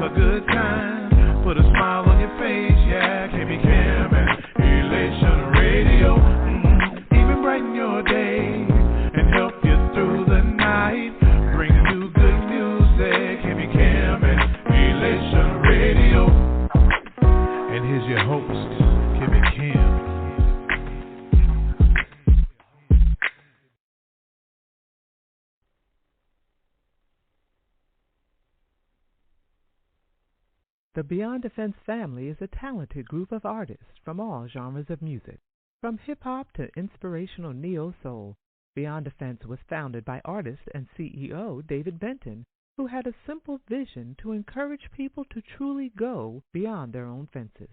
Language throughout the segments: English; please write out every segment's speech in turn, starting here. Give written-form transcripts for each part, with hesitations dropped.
a good time. Put a smile on your face, yeah. Can't be Cam and Elation Radio. Even brighten your day and help you through the night. Bring you good music. Can't be Cam and Elation Radio. And here's your host, Kimmy Kim. The Beyond Defense family is a talented group of artists from all genres of music. From hip-hop to inspirational neo-soul, Beyond Defense was founded by artist and CEO David Benton, who had a simple vision to encourage people to truly go beyond their own fences.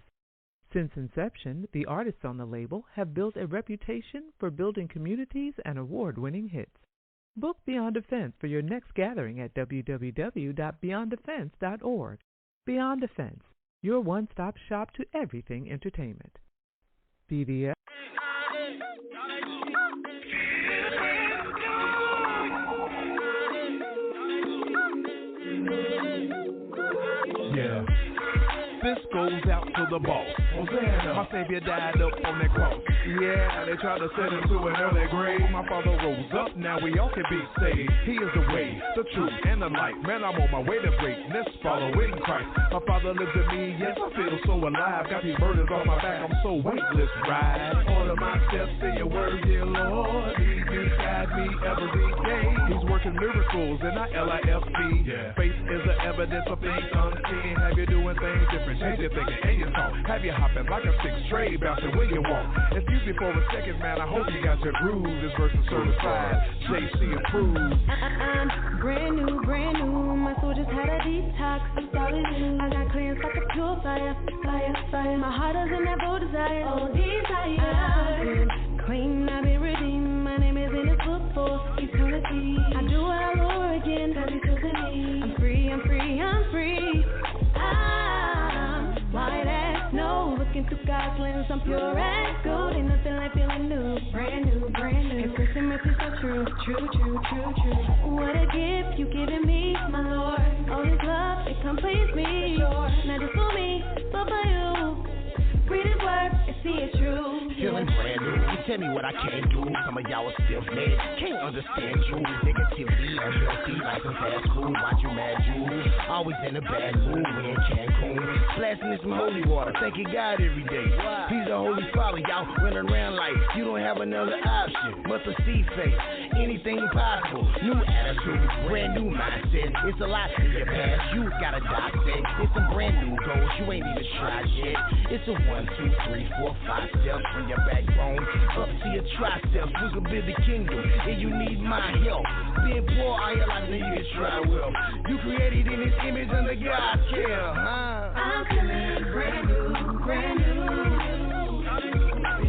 Since inception, the artists on the label have built a reputation for building communities and award-winning hits. Book Beyond Defense for your next gathering at www.beyonddefense.org. Beyond Defense, your one-stop shop to everything entertainment. BDF. Yeah. This goes out to the boss. Hosanna. My Savior died up on that cross. Yeah, they tried to send him to an early grave. My Father rose up, now we all can be saved. He is the way, the truth, and the light. Man, I'm on my way to greatness, following Christ. My Father lives in me, yes, I feel so alive. Got these burdens on my back, I'm so weightless, ride. Order my steps in your word, dear Lord. Lead me, guide me every day. He's working miracles in our LIFC. Yeah. Faith is the evidence of things unseen. Have you doing things different? Change your thinking and your talk. Have you hopping like a six tray, bouncing when you walk. Excuse me for a second, man. I hope you got your groove. This verse is certified. JC approved. I'm brand new, brand new. My soul just had a detox. I'm sorry, I got cleansed like a pure fire, fire, fire. My heart is in that bold desire, oh desire. I've been clean, I've been redeemed. My name is in this book for eternity. I do it all over again, cause He took me. I'm free, I'm free, I'm free. White as snow, looking through God's lens, I'm pure as gold. Ain't nothing like feeling new, brand new, brand new. His grace and mercy so true, true, true, true, true. What a gift you giving me, my Lord. All His love, it completes me. Sure. Not just for me, but for you. Read His word and see it true. Feeling brand new, you tell me what I can't do. Some of y'all are still mad, can't understand you. Negativity, unhealthy, like some fast food. Watch you mad, you always in a bad mood. We in Cancun, blasting in some holy water, thanking God every day. He's a holy father, y'all running around like you don't have another option but to see faith. Anything possible, new attitude, brand new mindset. It's a lot in your past, you gotta dissect. It's some brand new goals you ain't even tried yet. It's a 1, 2, 3, 4, 5 steps from your backbone up to your triceps. We can build the kingdom, and you need my help. Being poor, all your life, then you can try well. You created in His image under God's care, huh? I'm feeling brand new, brand new.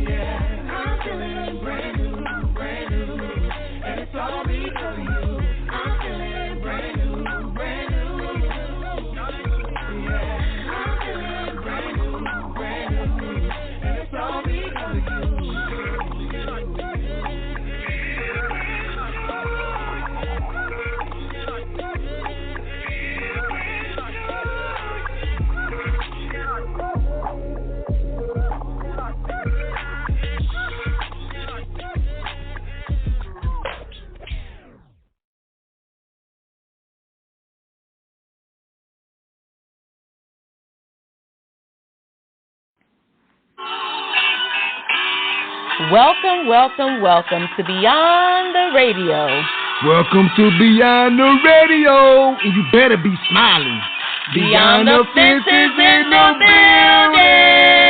Yeah, I'm feeling brand new, brand new. And it's all because of you. I'm feeling brand new, brand new. Yeah, I'm feeling brand new, brand new. And it's all because of you. Welcome, welcome, welcome to Beyond the Radio. Welcome to Beyond the Radio, and you better be smiling. Beyond the fences in the building.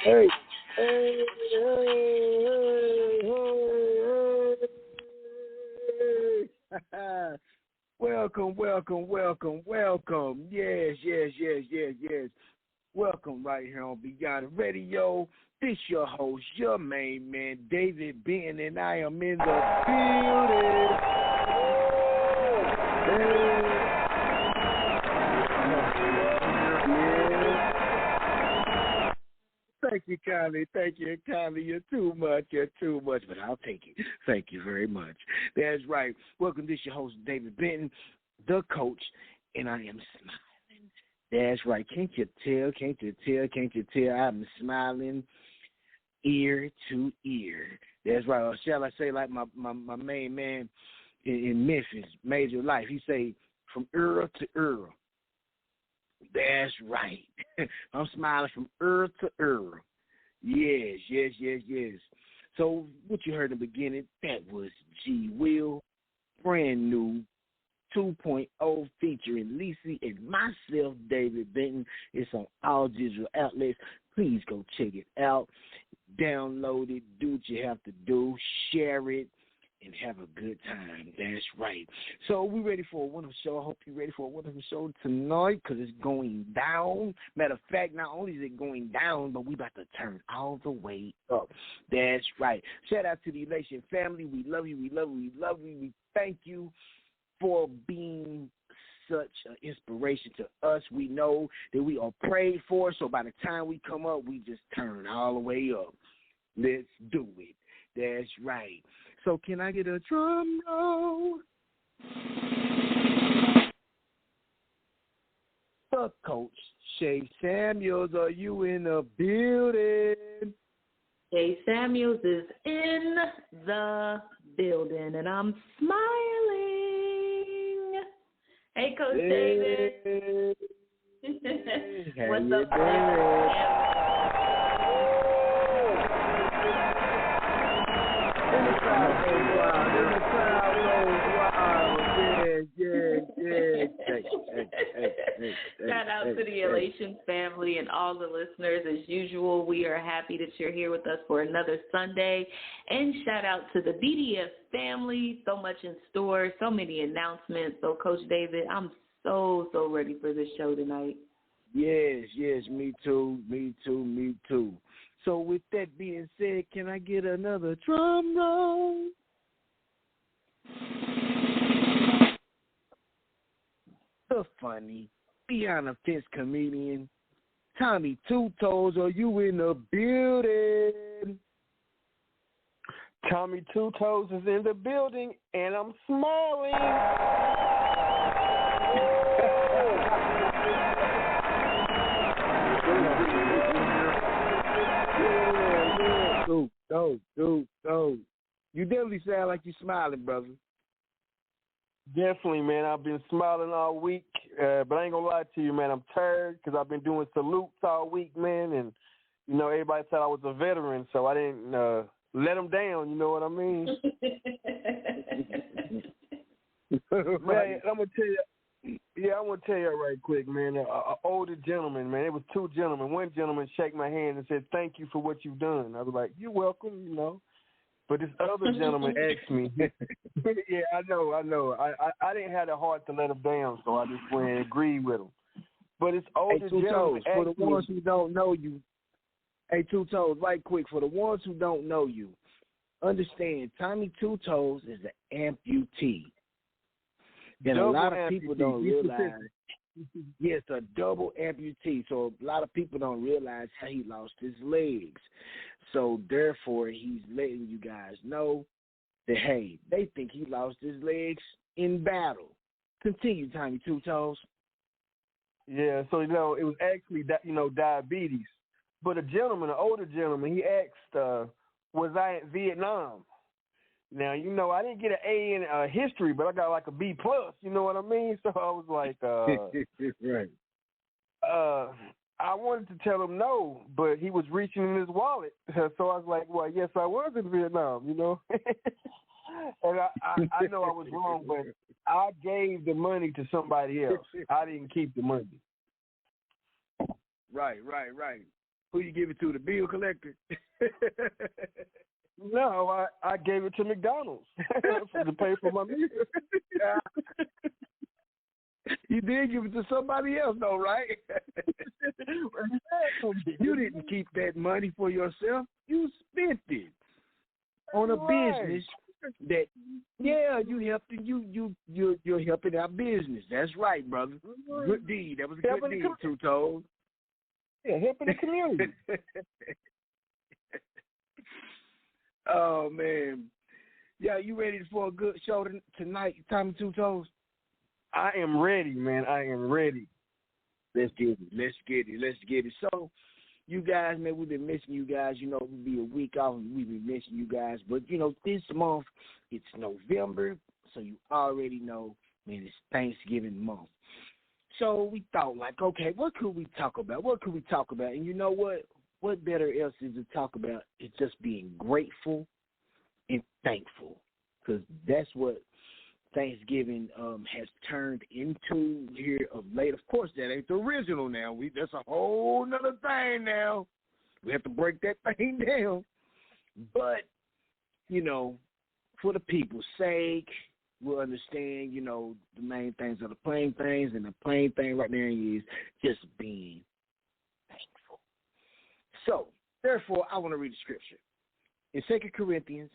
Hey. Welcome, welcome, welcome, welcome. Yes. Welcome right here on Beyond Radio. This your host, your main man, David Benton, and I am in the building. Thank you kindly. Thank you kindly. You're too much. You're too much, but I'll take it. Thank you very much. That's right. Welcome. This is your host, David Benton, the coach, and I am smiling. That's right. Can't you tell? Can't you tell? Can't you tell? I'm smiling ear to ear. That's right. Or shall I say, like my main man in Memphis, Major Life, he say, from Earl to Earl. That's right. I'm smiling from Earl to Earl. Yes. So what you heard in the beginning, that was G Will, brand new 2.0 featuring Lisi and myself, David Benton. It's on all digital outlets. Please go check it out. Download it. Do what you have to do. Share it. And have a good time. That's right. So we're ready for a wonderful show. I hope you're ready for a wonderful show tonight because it's going down. Matter of fact, not only is it going down, but we about to turn all the way up. That's right. Shout out to the Elation family. We love you. We love you. We love you. We thank you for being such an inspiration to us. We know that we are prayed for, so by the time we come up, we just turn all the way up. Let's do it. That's right. So can I get a drum roll? The coach, Shay Samuels, are you in the building? Shay Samuels is in the building, and I'm smiling. Hey, Coach David. What's up, man? Shout out to the Elation family and all the listeners. As usual, we are happy that you're here with us for another Sunday. And shout out to the BDF family. So much in store, so many announcements. So, Coach David, I'm so ready for this show tonight. Yes, me too. So with that being said, can I get another drum roll? The funny, beyond a fence comedian, Tommy Two Toes, are you in the building? Tommy Two Toes is in the building, and I'm smiling. Dude. You definitely sound like you're smiling, brother. Definitely, man. I've been smiling all week, but I ain't gonna lie to you, man. I'm tired because I've been doing salutes all week, man, and you know everybody said I was a veteran, so I didn't let them down. You know what I mean? Man, I'm gonna tell you. Yeah, I want to tell you right quick, man. An older gentleman, man. It was two gentlemen. One gentleman shook my hand and said, "Thank you for what you've done." I was like, "You're welcome," you know. But this other gentleman asked me. Yeah, I know. I didn't have the heart to let him down, so I just went and agreed with him. But it's older gentleman for the ones who don't know you. Hey, Two Toes, right quick, for the ones who don't know you, understand Tommy Two Toes is an amputee. And a lot of people don't realize, yes, a double amputee. So a lot of people don't realize how he lost his legs. So therefore, he's letting you guys know that, hey, they think he lost his legs in battle. Continue, Tommy Two Toes. Yeah, so, you know, it was actually, diabetes. But a gentleman, an older gentleman, he asked, was I in Vietnam? Now, you know, I didn't get an A in history, but I got like a B+, you know what I mean? So I was like, right. I wanted to tell him no, but he was reaching in his wallet. So I was like, well, yes, I was in Vietnam, you know? And I know I was wrong, but I gave the money to somebody else. I didn't keep the money. Right. Who you give it to, the bill collector? No, I gave it to McDonald's to pay for my meal. You did give it to somebody else, though, right? You didn't keep that money for yourself. You spent it on a business that, yeah, you helped. You're helping our business. That's right, brother. Good deed. That was a good deed, Two Toes. Yeah, helping the community. Oh, man. Yeah, you ready for a good show tonight, Tommy Two Toes? I am ready, man. I am ready. Let's get it. So, you guys, man, we've been missing you guys. You know, we'll be a week off and we've been missing you guys. But, you know, this month, it's November, so you already know, man, it's Thanksgiving month. So we thought, like, okay, what could we talk about? And you know what? What better else is to talk about? It's just being grateful and thankful, because that's what Thanksgiving has turned into here of late. Of course, that ain't the original now. That's a whole nother thing now. We have to break that thing down. But, you know, for the people's sake, we'll understand, you know, the main things are the plain things, and the plain thing right there is just being thankful. So, therefore, I want to read the scripture. In 2 Corinthians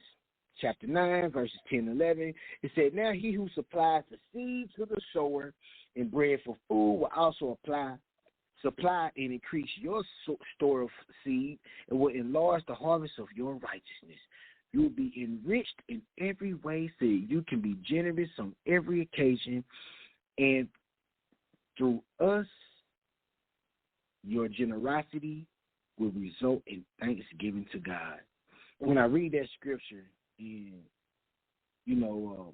chapter 9, verses 10 and 11, it said, now he who supplies the seed to the sower and bread for food will also supply and increase your store of seed and will enlarge the harvest of your righteousness. You will be enriched in every way so you can be generous on every occasion, and through us, your generosity will result in thanksgiving to God. When I read that scripture, and you know,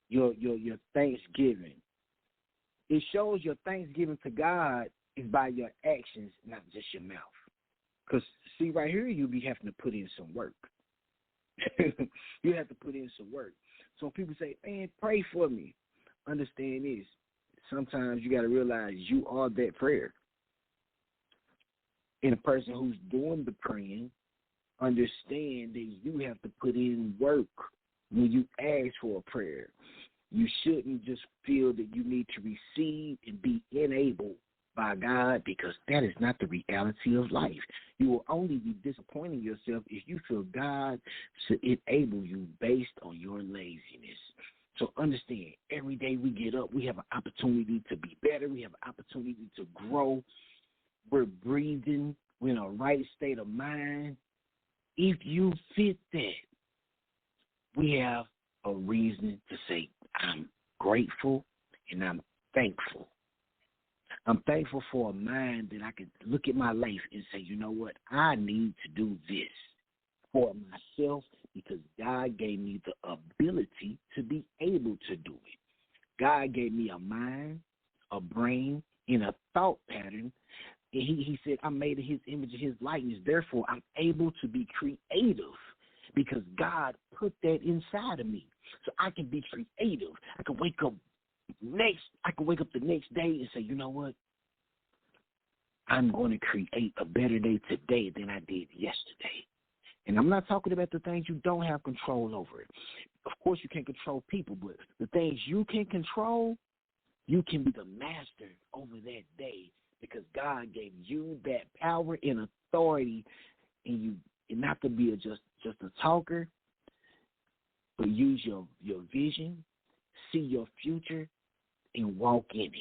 your thanksgiving, it shows your thanksgiving to God is by your actions, not just your mouth. Because, see, right here, you'll be having to put in some work. You have to put in some work. So when people say, man, pray for me, understand this. Sometimes you got to realize you are that prayer. And the person who's doing the praying, understand that you have to put in work when you ask for a prayer. You shouldn't just feel that you need to receive and be enabled by God, because that is not the reality of life. You will only be disappointing yourself if you feel God should enable you based on your laziness. So understand, every day we get up, we have an opportunity to be better. We have an opportunity to grow. We're breathing. We're in a right state of mind. If you fit that, we have a reason to say, I'm grateful and I'm thankful. I'm thankful for a mind that I can look at my life and say, you know what, I need to do this for myself because God gave me the ability to be able to do it. God gave me a mind, a brain, and a thought pattern. And he said, I'm made in his image and his likeness. Therefore, I'm able to be creative because God put that inside of me. So I can be creative. I can wake up the next day and say, you know what? I'm going to create a better day today than I did yesterday. And I'm not talking about the things you don't have control over. Of course, you can't control people, but the things you can control, you can be the master over that day because God gave you that power and authority, and not to be just a talker, but use your vision, see your future, and walk in it.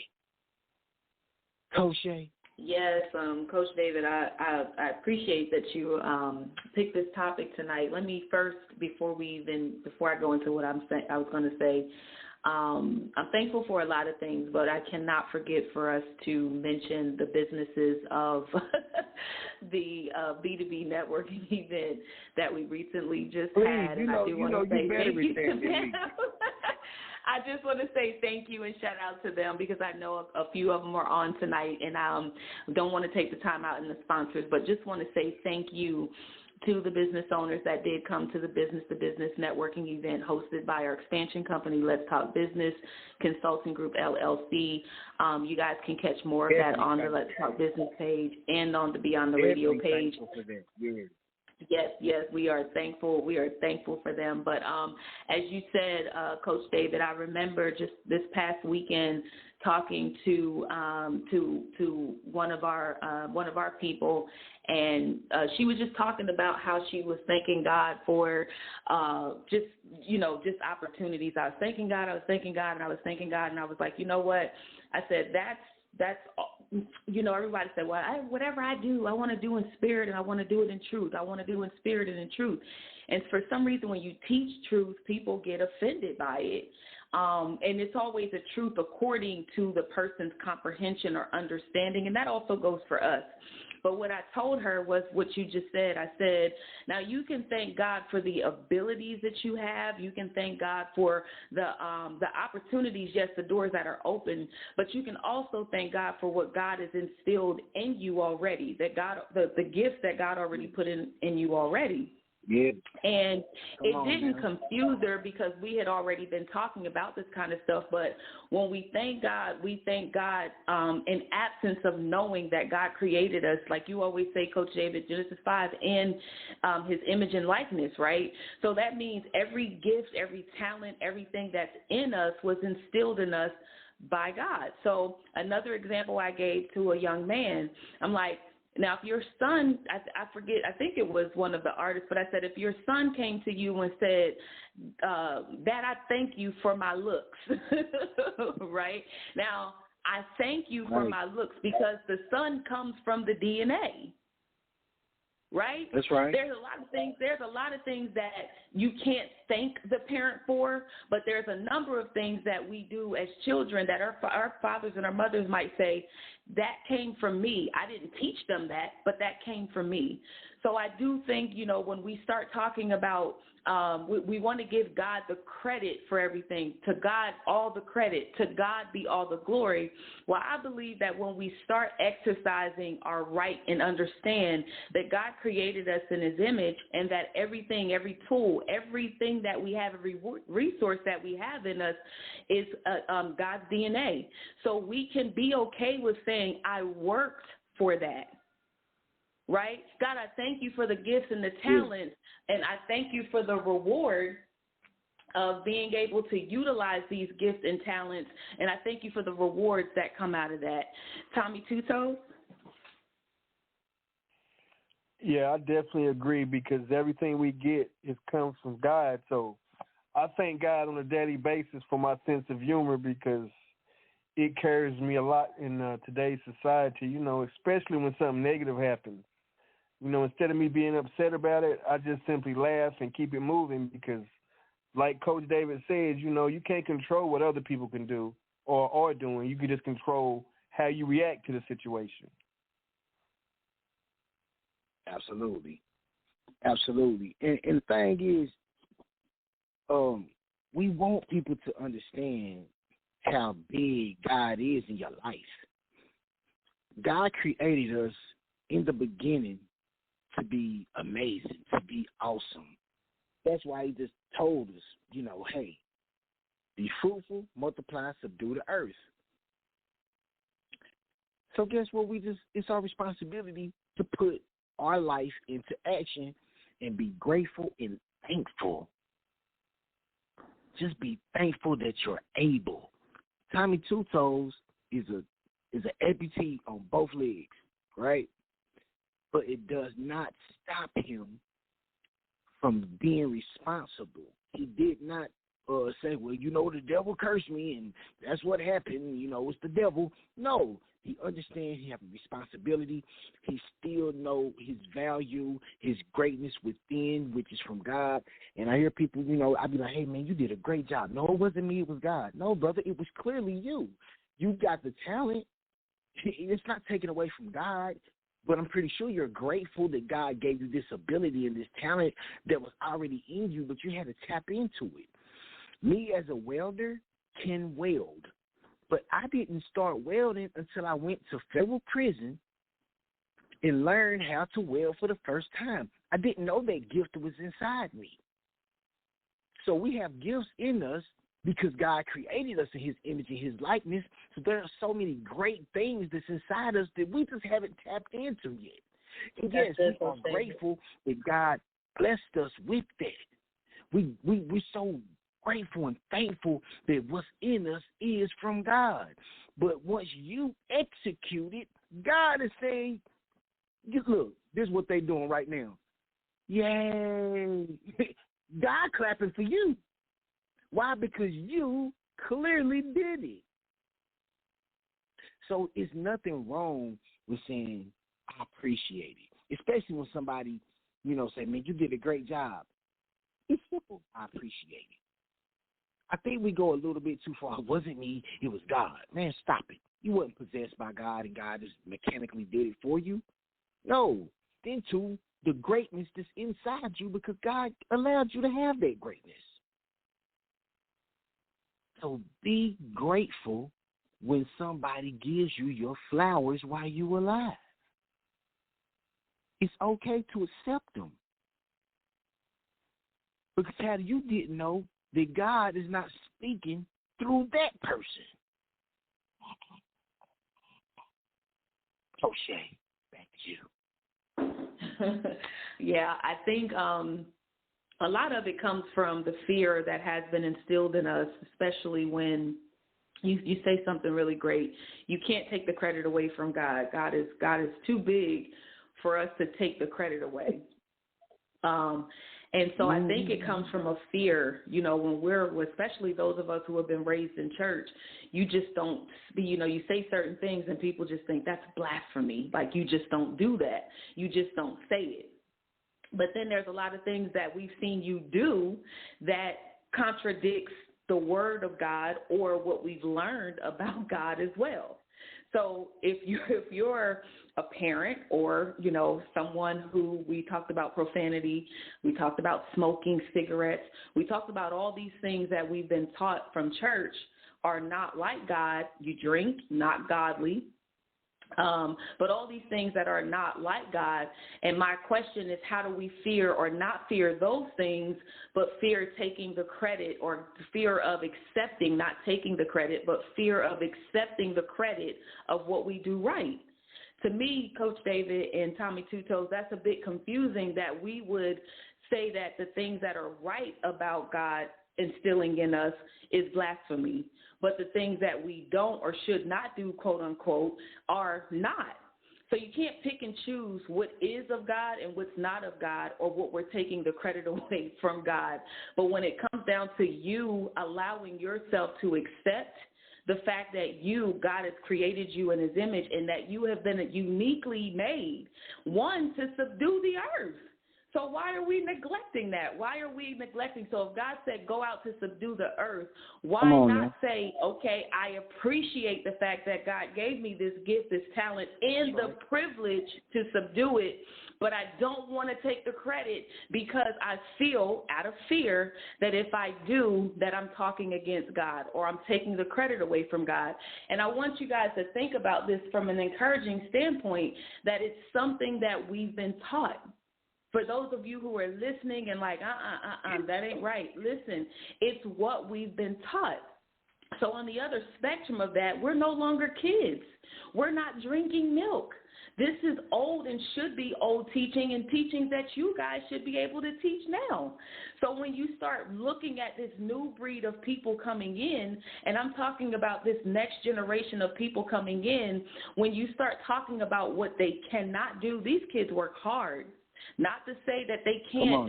Coach Shay? Yes, Coach David, I appreciate that you picked this topic tonight. Let me first, before I go into what I was going to say, I'm thankful for a lot of things, but I cannot forget for us to mention the businesses of the B2B networking event that we recently just had. And I do want to say thank you to them. I just want to say thank you and shout out to them because I know a few of them are on tonight, and don't want to take the time out in the sponsors, but just want to say thank you to the business owners that did come to the business networking event hosted by our expansion company, Let's Talk Business Consulting Group, LLC. You guys can catch more of that on the Let's Talk Business page and on the Beyond the Radio page. Yes, we are thankful. We are thankful for them. But as you said, Coach David, I remember just this past weekend talking to one of our people, and she was just talking about how she was thanking God for just opportunities. I was thanking God, and I was thanking God, and I was like, you know what? I said that's everybody said, well, whatever I do, I want to do in spirit and I want to do it in truth. I want to do in spirit and in truth. And for some reason, when you teach truth, people get offended by it. And it's always a truth according to the person's comprehension or understanding. And that also goes for us. But what I told her was what you just said. I said, now you can thank God for the abilities that you have. You can thank God for the opportunities, yes, the doors that are open. But you can also thank God for what God has instilled in you already, that God, the gifts that God already put in you already. Yeah. And it didn't confuse her because we had already been talking about this kind of stuff. But when we thank God in absence of knowing that God created us, like you always say, Coach David, Genesis 5, in his image and likeness, right? So that means every gift, every talent, everything that's in us was instilled in us by God. So another example I gave to a young man, I'm like, now, if your son, I forget, I think it was one of the artists, but I said, if your son came to you and said, Dad, I thank you for my looks, right? Now, I thank you for my looks because the son comes from the DNA. Right? That's right. There's a lot of things that you can't thank the parent for, but there's a number of things that we do as children that our fathers and our mothers might say, that came from me. I didn't teach them that, but that came from me. So I do think, when we start talking about, we want to give God the credit for everything. To God, all the credit. To God be all the glory. Well, I believe that when we start exercising our right and understand that God created us in his image and that everything, every tool, everything that we have, every resource that we have in us is God's DNA. So we can be okay with saying, I worked for that. Right? God, I thank you for the gifts and the talents, and I thank you for the reward of being able to utilize these gifts and talents, and I thank you for the rewards that come out of that. Tommy Two Toes? Yeah, I definitely agree because everything we get comes from God. So I thank God on a daily basis for my sense of humor because it carries me a lot in today's society, especially when something negative happens. Instead of me being upset about it, I just simply laugh and keep it moving because, like Coach David says, you can't control what other people can do or are doing. You can just control how you react to the situation. Absolutely. Absolutely. And the thing is, we want people to understand how big God is in your life. God created us in the beginning to be amazing, to be awesome. That's why he just told us, hey, be fruitful, multiply, subdue the earth. So guess what? It's our responsibility to put our life into action and be grateful and thankful. Just be thankful that you're able. Tommy Two Toes is an amputee on both legs, right? But it does not stop him from being responsible. He did not say, well, the devil cursed me, and that's what happened. It's the devil. No, he understands he has a responsibility. He still knows his value, his greatness within, which is from God. And I hear people, I'd be like, hey, man, you did a great job. No, it wasn't me. It was God. No, brother, it was clearly you. You got the talent. It's not taken away from God. But I'm pretty sure you're grateful that God gave you this ability and this talent that was already in you, but you had to tap into it. Me as a welder can weld, but I didn't start welding until I went to federal prison and learned how to weld for the first time. I didn't know that gift was inside me. So we have gifts in us because God created us in his image and his likeness. So there are so many great things that's inside us that we just haven't tapped into yet. And yes, we are grateful that God blessed us with that. We're so grateful and thankful that what's in us is from God. But once you execute it, God is saying, look, this is what they're doing right now. Yay. God clapping for you. Why? Because you clearly did it. So it's nothing wrong with saying, I appreciate it, especially when somebody, say, man, you did a great job. It's simple. I appreciate it. I think we go a little bit too far. It wasn't me. It was God. Man, stop it. You weren't possessed by God and God just mechanically did it for you. No. Then, too, the greatness that's inside you because God allowed you to have that greatness. So be grateful when somebody gives you your flowers while you're alive. It's okay to accept them. Because how you didn't know that God is not speaking through that person. Oh, Shay, back to you. Yeah, I think a lot of it comes from the fear that has been instilled in us, especially when you say something really great. You can't take the credit away from God. God is too big for us to take the credit away. And so I think it comes from a fear, when especially those of us who have been raised in church, you just don't, you say certain things and people just think that's blasphemy. Like you just don't do that. You just don't say it. But then there's a lot of things that we've seen you do that contradicts the word of God or what we've learned about God as well. So if you're a parent or, someone who we talked about profanity, we talked about smoking cigarettes, we talked about all these things that we've been taught from church are not like God. You drink, not godly. But all these things that are not like God. And my question is, how do we fear or not fear those things, but fear taking the credit or fear of accepting, not taking the credit, but fear of accepting the credit of what we do right? To me, Coach David and Tommy Two Toes, that's a bit confusing that we would say that the things that are right about God instilling in us is blasphemy. But the things that we don't or should not do, quote unquote, are not. So you can't pick and choose what is of God and what's not of God or what we're taking the credit away from God. But when it comes down to you allowing yourself to accept the fact that God has created you in his image and that you have been uniquely made, one, to subdue the earth. So why are we neglecting that? Why are we neglecting? So if God said, go out to subdue the earth, why not say, okay, I appreciate the fact that God gave me this gift, this talent, and the privilege to subdue it, but I don't want to take the credit because I feel out of fear that if I do, that I'm talking against God or I'm taking the credit away from God. And I want you guys to think about this from an encouraging standpoint, that it's something that we've been taught. For those of you who are listening and like, that ain't right, listen, it's what we've been taught. So on the other spectrum of that, we're no longer kids. We're not drinking milk. This is old and should be old teaching and teachings that you guys should be able to teach now. So when you start looking at this new breed of people coming in, and I'm talking about this next generation of people coming in, when you start talking about what they cannot do, these kids work hard. Not to say that they can't,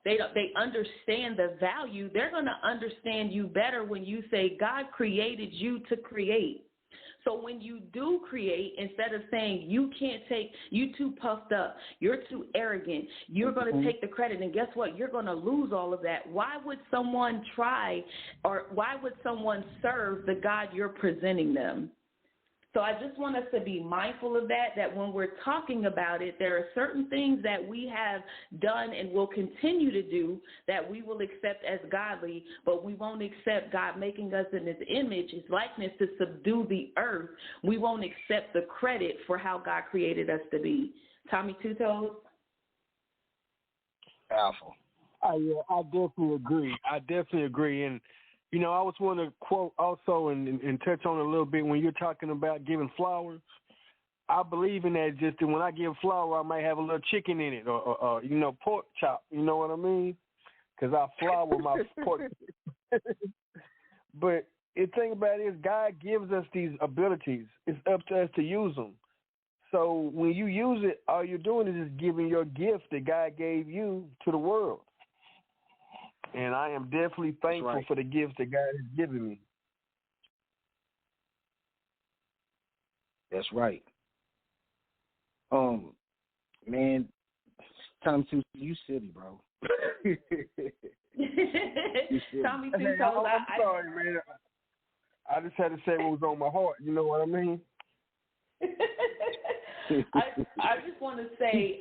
they understand the value. They're going to understand you better when you say God created you to create. So when you do create, instead of saying you can't take, you too puffed up, you're too arrogant, you're going to take the credit, and guess what? You're going to lose all of that. Why would someone try, or why would someone serve the God you're presenting them? So I just want us to be mindful of that when we're talking about it, there are certain things that we have done and will continue to do that we will accept as godly, but we won't accept God making us in his image, his likeness, to subdue the earth. We won't accept the credit for how God created us to be. Tommy Two Toes? Powerful. Yeah, I definitely agree. And I was want to quote also and touch on it a little bit when you're talking about giving flowers. I believe in that. Just that when I give flour, I might have a little chicken in it or pork chop. You know what I mean? Because I flour my pork. But the thing about it is God gives us these abilities. It's up to us to use them. So when you use it, all you're doing is just giving your gift that God gave you to the world. And I am definitely thankful for the gifts that God has given me. That's right. Man, Tommy Two, you silly, bro. Tommy Two, I'm sorry, man. I just had to say what was on my heart. You know what I mean? I just want to say,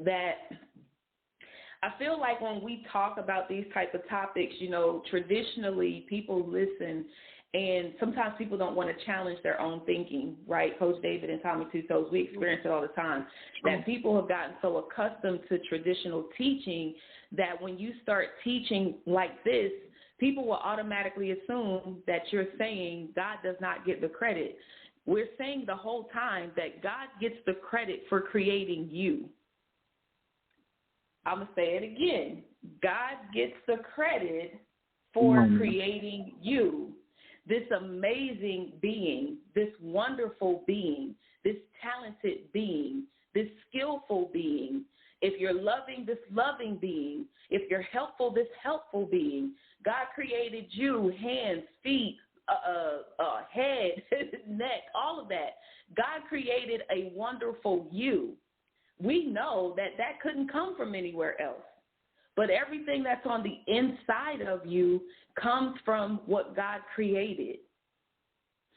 that I feel like when we talk about these type of topics, you know, traditionally people listen, and sometimes people don't want to challenge their own thinking, right? Coach David and Tommy Two Toes, we experience it all the time, that people have gotten so accustomed to traditional teaching that when you start teaching like this, people will automatically assume that you're saying God does not get the credit. We're saying the whole time that God gets the credit for creating you. I'm going to say it again. God gets the credit for creating you, this amazing being, this wonderful being, this talented being, this skillful being. If you're loving, this loving being. If you're helpful, this helpful being. God created you, hands, feet, head, neck, all of that. God created a wonderful you. We know that that couldn't come from anywhere else. But everything that's on the inside of you comes from what God created.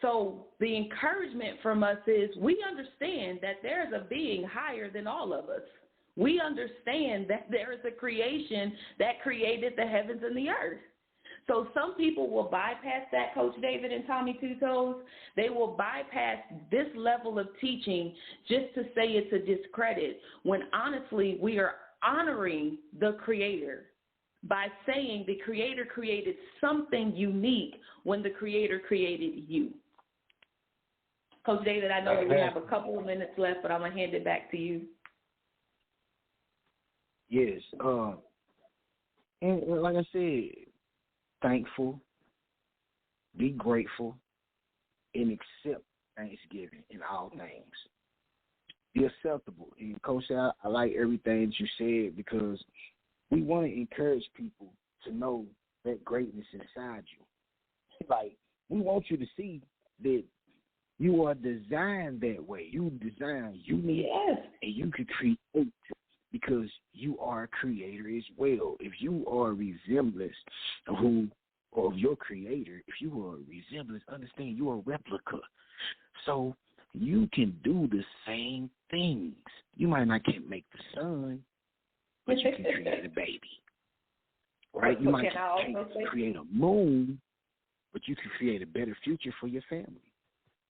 So the encouragement from us is we understand that there's a being higher than all of us. We understand that there is a creation that created the heavens and the earth. So some people will bypass that, Coach David and Tommy Two Toes. They will bypass this level of teaching just to say it's a discredit, when honestly we are honoring the Creator by saying the Creator created something unique when the Creator created you. Coach David, I know that we have a couple of minutes left, but I'm going to hand it back to you. Yes. And like I said, thankful, be grateful, and accept Thanksgiving in all things. Be acceptable. And Coach, I like everything that you said, because we want to encourage people to know that greatness inside you. Like, we want you to see that you are designed that way. You designed unique, and you can create, because you are a creator as well. If you are a resemblance of your creator, if you are a resemblance, understand you are a replica. So you can do the same things. You might not can't make the sun, but you can create a baby. Right? You might can't create a moon, but you can create a better future for your family.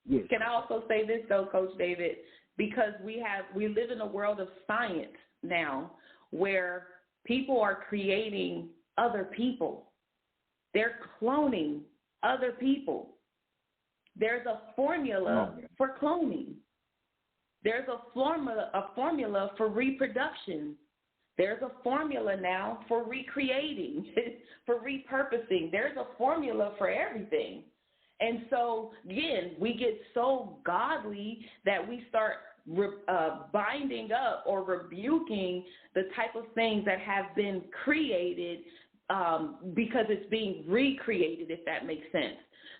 Yes. Can I also say this though, Coach David? Because we live in a world of science now where people are creating other people. They're cloning other people. There's a formula for cloning. There's a formula for reproduction. There's a formula now for recreating, for repurposing. There's a formula for everything. And so, again, we get so godly that we start binding up or rebuking the type of things that have been created because it's being recreated, if that makes sense.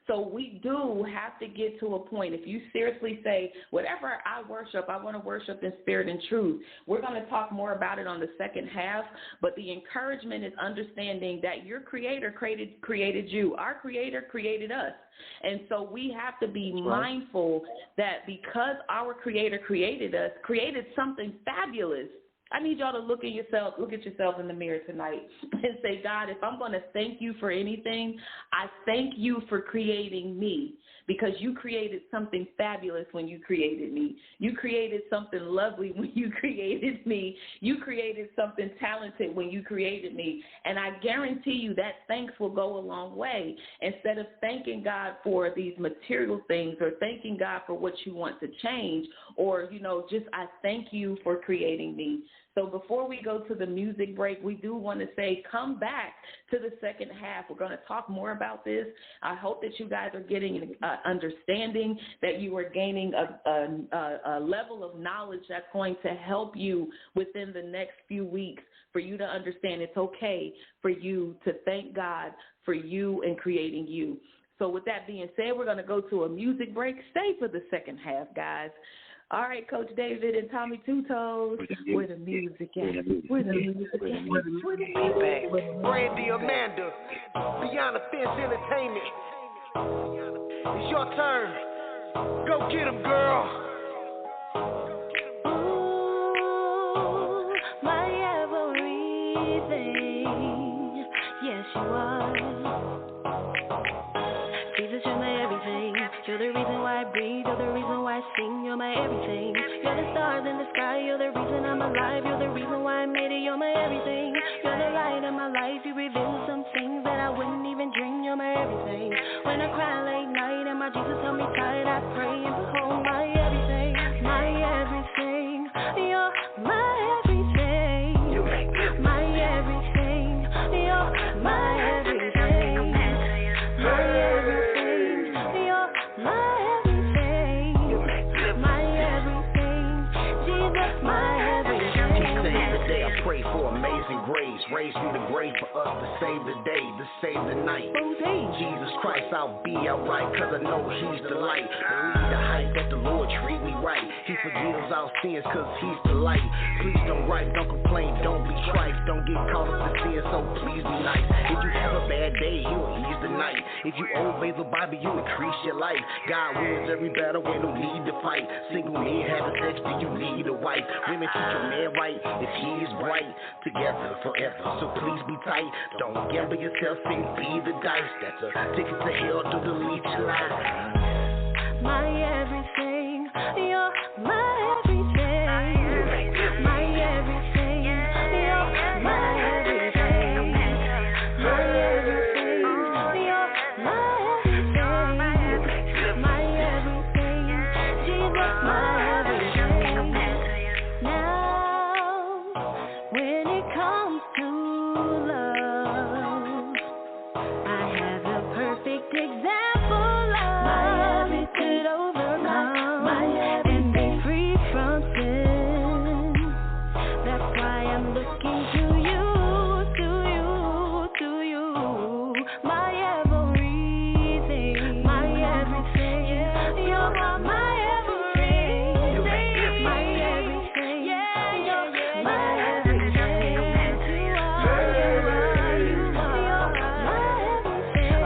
So we do have to get to a point. If you seriously say, whatever I worship, I want to worship in spirit and truth. We're going to talk more about it on the second half, but the encouragement is understanding that your Creator created you. Our Creator created us. And so we have to be mindful that because our Creator created us, created something fabulous. I need y'all to look at yourself in the mirror tonight and say, God, if I'm going to thank you for anything, I thank you for creating me, because you created something fabulous when you created me. You created something lovely when you created me. You created something talented when you created me. And I guarantee you that thanks will go a long way. Instead of thanking God for these material things or thanking God for what you want to change, or, just I thank you for creating me. So before we go to the music break, we do want to say come back to the second half. We're going to talk more about this. I hope that you guys are getting an understanding, that you are gaining a level of knowledge that's going to help you within the next few weeks, for you to understand it's okay for you to thank God for you and creating you. So with that being said, we're going to go to a music break. Stay for the second half, guys. All right, Coach David and Tommy Two Toes, where the music at? Where the music at? Brandy Amanda, Beyond the Fence Entertainment. It's your turn. Go get 'em, girl. Ooh, my everything. Yes, you are. Jesus, you're my everything. You're the reason why I breathe. You're the reason why I sing. You're my everything. You're the stars in the sky. You're the reason I'm alive. You're the reason why I made it. You're my everything. You're the light of my life. You reveal some things that I wouldn't even dream. You're my everything. When I cry late night and my Jesus held me tight, I pray and behold my everything. My everything. You're my everything. My everything. You're my everything. My everything. You're my everything. My everything. Jesus, my everything. He saved the day. I pray for amazing grace. Raise me the grave for us to save the day, to save the night. Jesus Christ, I'll be alright, cause I know he's the light. Believe the hype that the Lord treat me right. He forgives our sins cause he's the light. Please don't gripe, don't complain, don't be trite. Don't get caught up in sin, so please be nice. If you have a bad day, he'll ease the night. If you obey the Bible, you increase your life. God wins every battle, ain't no need to fight. Single men having sex, do you need a wife? Women treat your man right, if he is bright. Together forever, so please be tight. Don't gamble yourself and be the dice. That's a ticket to hell to delete your life. My everything, you're my everything. My everything, you're my everything. My everything, you're my everything. My everything, Jesus, my everything. Now, when it comes to love, I have the perfect example of it could overcome and be free from sin. That's why I'm looking to you, to you, to you. My everything, my everything. You're my everything, my everything. You're my everything. You are my everything.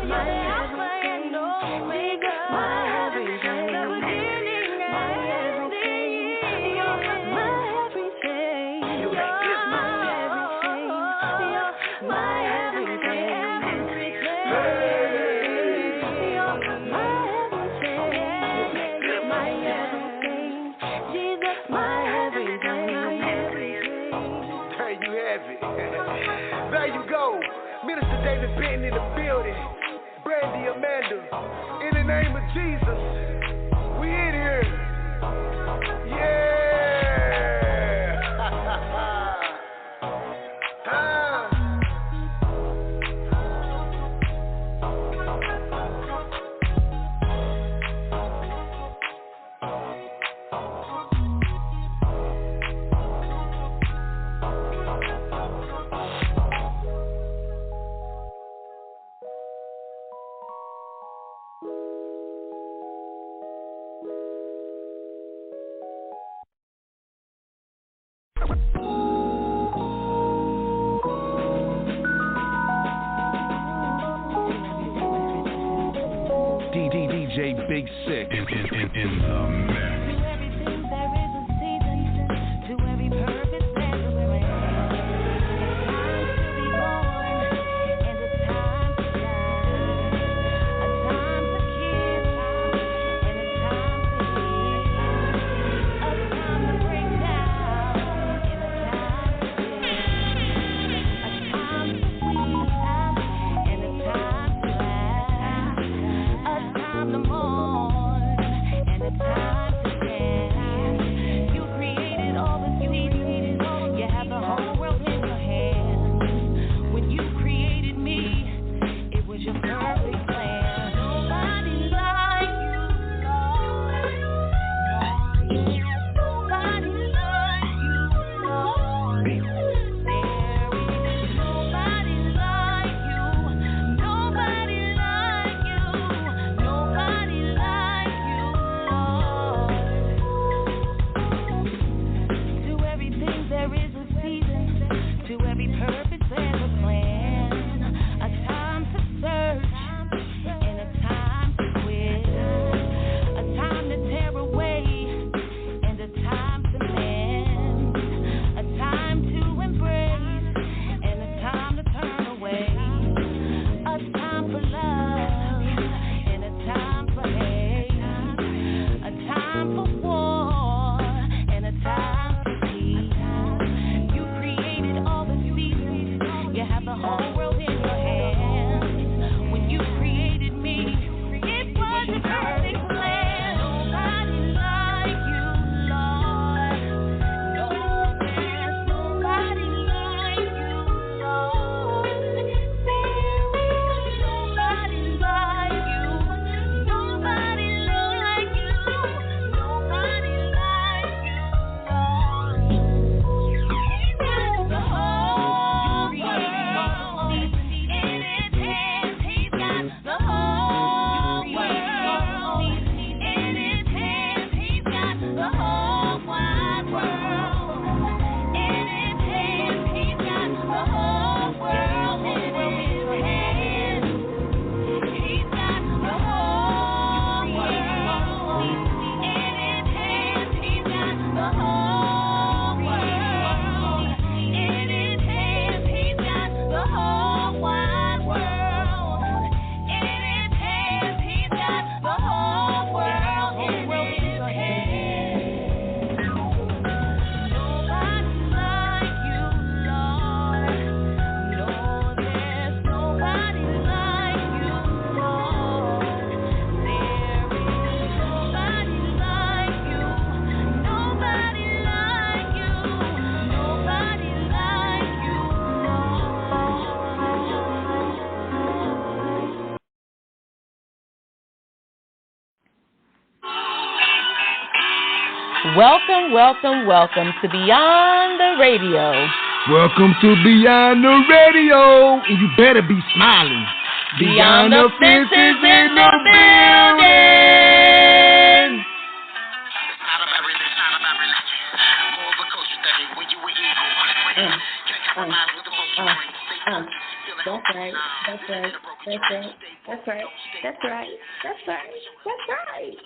My Alpha and Omega, my everything, the beginning and everything. You're my everything. You're my everything. You're my everything. You're my everything. My everything. Jesus, my everything. There you have it. There you go. Minister David Benton in the building. Brandy Amanda. In the name of Jesus. We in here. Yeah. DJ Big Sick in the mix. To everything there is a season. To every purpose there's a plan. It's time to be born and a time to die. A time to kiss and a time to heal. A time to break down and a time to build. A time to sweet and a time to laugh. A time to mourn and a time to Welcome, welcome, welcome to Beyond the Radio. Welcome to Beyond the Radio, and you better be smiling. Beyond the Fence is in the building. That's right. That's right. That's right. That's right. That's right. That's right. That's right.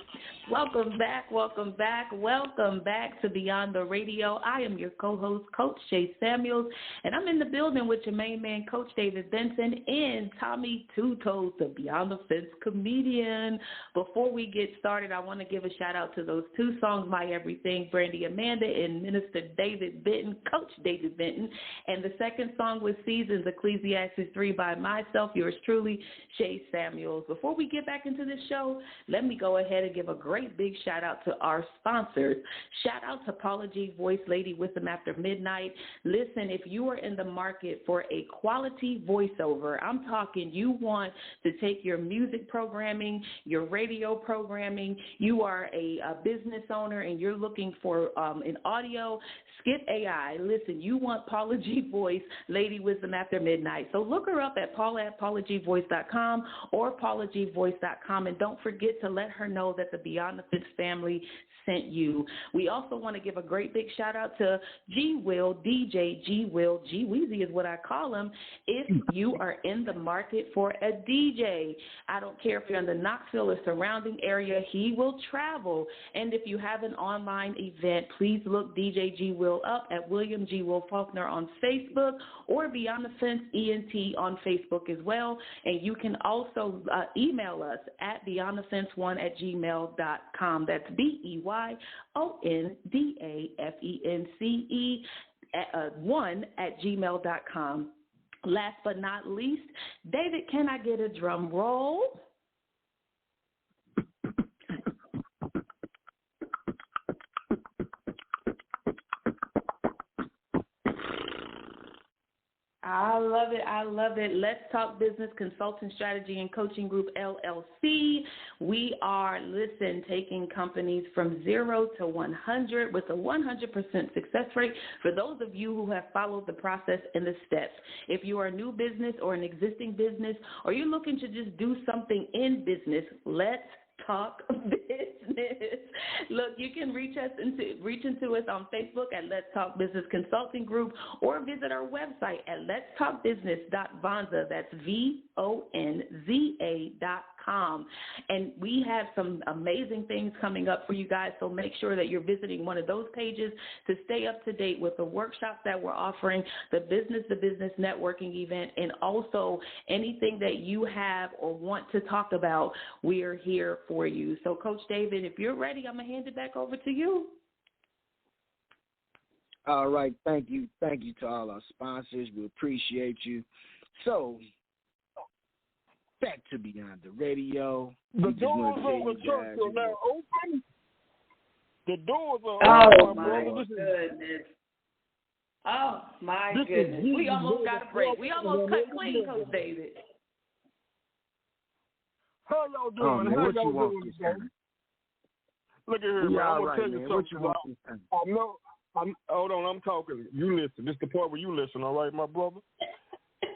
Welcome back. Welcome back. Welcome back to Beyond the Radio. I am your co-host, Coach Shay Samuels, and I'm in the building with your main man, Coach David Benton, and Tommy Two Toes, the Beyond the Fence comedian. Before we get started, I want to give a shout out to those two songs, My Everything, Brandy Amanda, and Minister David Benton, Coach David Benton. And the second song was Seasons, Ecclesiastes 3 by myself, yours truly, Shay Samuels. Before we get back into this show, let me go ahead and give a great big shout out to our sponsors. Shout out to Paula G. Voice Lady Wisdom After Midnight. Listen, if you are in the market for a quality voiceover, I'm talking you want to take your music programming, your radio programming, you are a business owner and you're looking for an audio, skip AI. Listen, you want Paula G. Voice Lady Wisdom After Midnight. So look her up at paulagvoice.com or paulagvoice.com, and don't forget to let her know that the Beyond the Fence family sent you. We also want to give a great big shout out to G Will, DJ G Will, G Weezy is what I call him. If you are in the market for a DJ, I don't care if you're in the Knoxville or surrounding area, he will travel. And if you have an online event, please look DJ G Will up at William G. Will Faulkner on Facebook or Beyond the Fence ENT on Facebook as well. And you can also email us at beyondthefence1@gmail.com. That's BEYONDAFENCE1@gmail.com. Last but not least, David, can I get a drum roll? I love it. I love it. Let's Talk Business Consulting Strategy and Coaching Group, LLC. We are, taking companies from 0 to 100 with a 100% success rate for those of you who have followed the process and the steps. If you are a new business or an existing business, or you're looking to just do something in business, let's talk business. Look, you can reach into us on Facebook at Let's Talk Business Consulting Group, or visit our website at letstalkbusiness.vonza. That's VONZA.com. And we have some amazing things coming up for you guys, so make sure that you're visiting one of those pages to stay up to date with the workshops that we're offering, the business networking event, and also anything that you have or want to talk about, we are here for you. So, Coach David, if you're ready, I'm going to hand it back over to you. All right. Thank you. Thank you to all our sponsors. We appreciate you. So, back to Beyond the Radio. The doors of the church are now open. The doors are open. Oh, my goodness. Oh, my goodness. We almost got a break. We almost cut clean, Coach David. How y'all doing? How y'all doing today? Look at here, man. I'm going to tell you something. Hold on, I'm talking. You listen. This is the part where you listen, all right, my brother?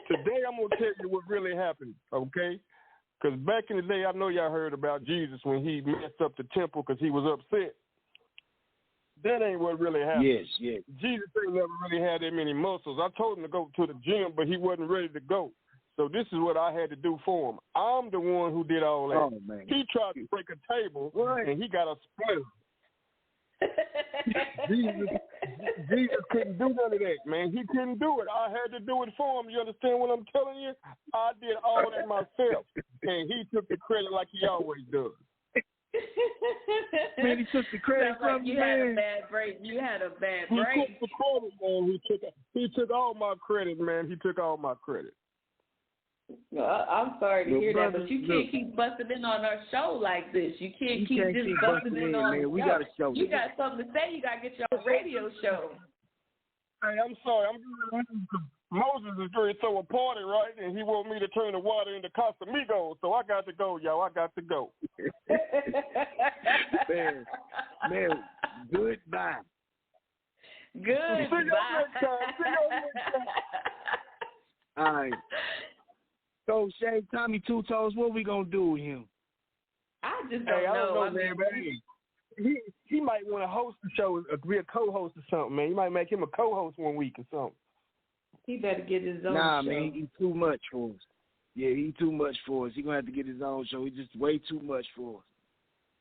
Today I'm going to tell you what really happened, okay? Because back in the day, I know y'all heard about Jesus when he messed up the temple because he was upset. That ain't what really happened. Yes. Jesus ain't never really had that many muscles. I told him to go to the gym, but he wasn't ready to go. So this is what I had to do for him. I'm the one who did all that. Oh, man. He tried to break a table, and he got a splinter. Jesus couldn't do none of that, man. He couldn't do it. I had to do it for him. You understand what I'm telling you? I did all that myself, and he took the credit like he always does. Man, he took the credit from you. Had a bad break. You had a bad break. He took the credit, man. He took all my credit, man. He took all my credit. I'm sorry to hear that, but you can't keep busting in on our show like this. You can't keep busting in on man. We got a show. You got something to say. You got to get your radio show. Hey, I'm sorry. Moses is going to throw a party, right? And he want me to turn the water into Casamigos, so I got to go, y'all. I got to go. man, Goodbye. Goodbye. All right. So, Shay, Tommy Two Toes, what we going to do with him? I just I don't don't know, I man. mean, He might want to host the show, be a co-host or something, man. You might make him a co-host one week or something. he better get his own show. Nah, man, he's too much for us. Yeah, he's too much for us. He's going to have to get his own show. He's just way too much for us.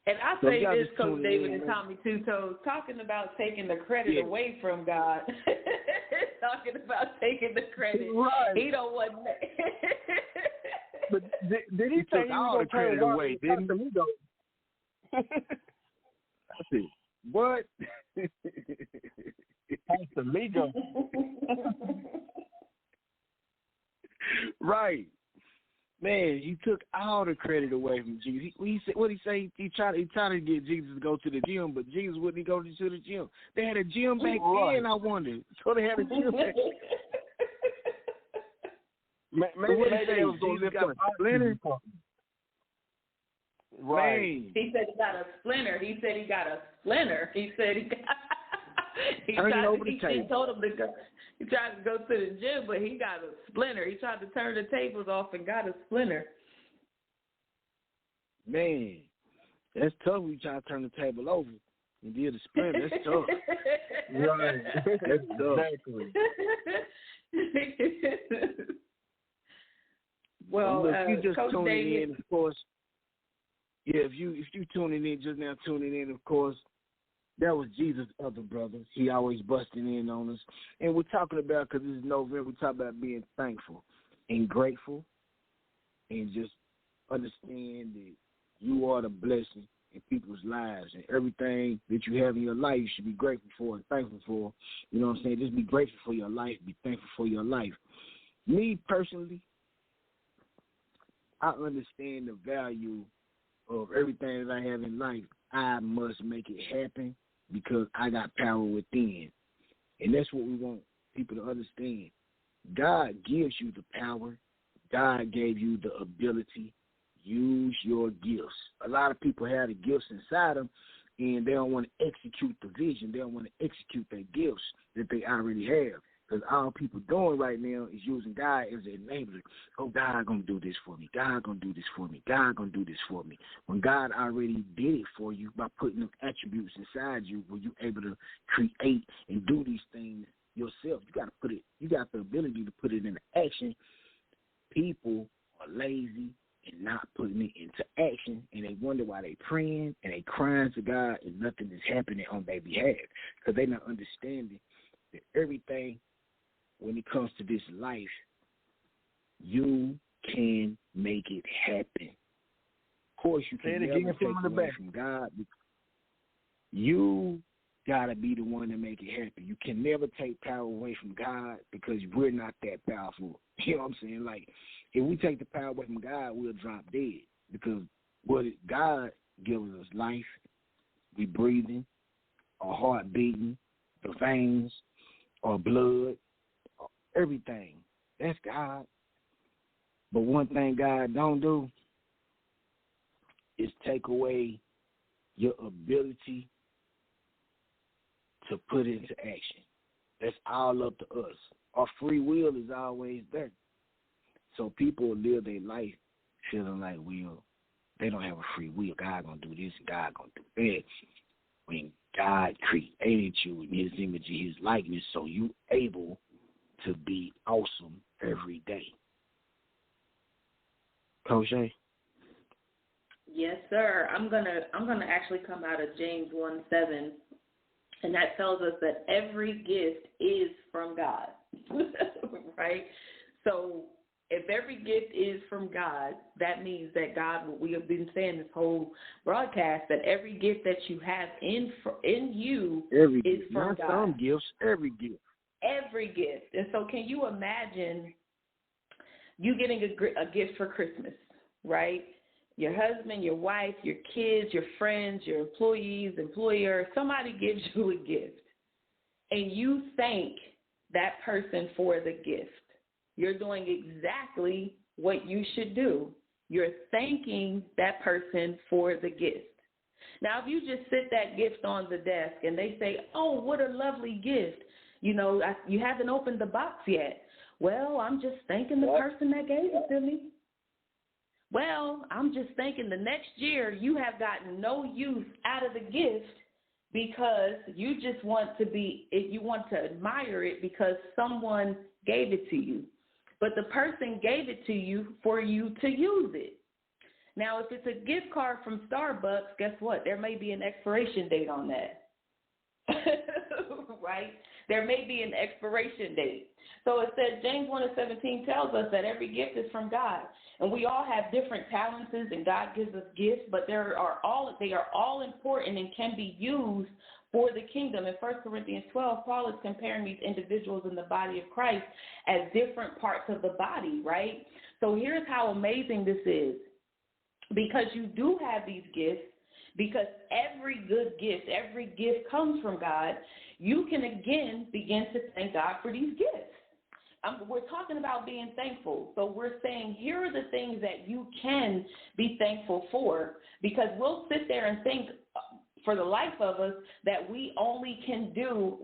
And I So say this, just Coach tune David in, and man. Tommy Two Toes, talking about taking the credit away from God. Talking about taking the credit. Right. He don't want But did he say took he all was the going to credit away, didn't he? I said, what? Casamigo. Right. Man, he took all the credit away from Jesus. He said, what he say? He tried to get Jesus to go to the gym, but Jesus wouldn't go to the gym. They had a gym back then, I wonder. So they had a gym back then. Maybe they was going to lift up splinter. Right. Man. He said he got a splinter. He said he got a splinter. He said he got. He told him to go. He tried to go to the gym, but he got a splinter. He tried to turn the tables off and got a splinter. Man, that's tough when you try to turn the table over and deal the splinter. That's tough. Right. That's tough. Exactly. Well, look, you just Coach tuning David, in, of course. Yeah, if you tuning in just now, tuning in, of course, that was Jesus' other brother. He always busting in on us. And we're talking about, because this is November, we're talking about being thankful and grateful and just understand that you are the blessing in people's lives, and everything that you have in your life you should be grateful for and thankful for. You know what I'm saying? Just be grateful for your life. Be thankful for your life. Me, personally, I understand the value of everything that I have in life. I must make it happen because I got power within. And that's what we want people to understand. God gives you the power. God gave you the ability. Use your gifts. A lot of people have the gifts inside them, and they don't want to execute the vision. They don't want to execute their gifts that they already have. Because all people doing right now is using God as an enabler. Oh, God going to do this for me. God going to do this for me. God going to do this for me. When God already did it for you by putting them attributes inside you where you're able to create and do these things yourself, you got the ability to put it into action. People are lazy and not putting it into action, and they wonder why they praying and they crying to God and nothing is happening on their behalf because they're not understanding that everything, when it comes to this life, you can make it happen. Of course, you can never take away from God. You got to be the one to make it happen. You can never take power away from God because we're not that powerful. You know what I'm saying? Like, if we take the power away from God, we'll drop dead because God gives us life. We breathing, our heart beating, the veins, our blood, everything. That's God. But one thing God don't do is take away your ability to put it into action. That's all up to us. Our free will is always there. So people live their life feeling like, well, they don't have a free will. God going to do this and God going to do that. When God created you in his image and his likeness, so you able to be awesome every day. Coach Shay? Yes, sir. I'm gonna actually come out of James 1:7, and that tells us that every gift is from God, right? So if every gift is from God, that means that God, what we have been saying this whole broadcast, that every gift that you have in you is from not God. Some gifts, every gift. Every gift. And so can you imagine you getting a gift for Christmas, right? Your husband, your wife, your kids, your friends, your employees, employer, somebody gives you a gift, and you thank that person for the gift. You're doing exactly what you should do. You're thanking that person for the gift. Now, if you just sit that gift on the desk and they say, oh, what a lovely gift, you know, you haven't opened the box yet. Well, I'm just thanking the person that gave it to me. Well, I'm just thinking the next year you have gotten no use out of the gift because you just want to admire it because someone gave it to you. But the person gave it to you for you to use it. Now, if it's a gift card from Starbucks, guess what? There may be an expiration date on that. Right? There may be an expiration date. So it says, James 1:17 tells us that every gift is from God. And we all have different talents, and God gives us gifts, but they are all important and can be used for the kingdom. In 1 Corinthians 12, Paul is comparing these individuals in the body of Christ as different parts of the body, right? So here's how amazing this is. Because you do have these gifts, because every good gift, every gift comes from God, you can again begin to thank God for these gifts. We're talking about being thankful. So we're saying here are the things that you can be thankful for, because we'll sit there and think for the life of us that we only can do,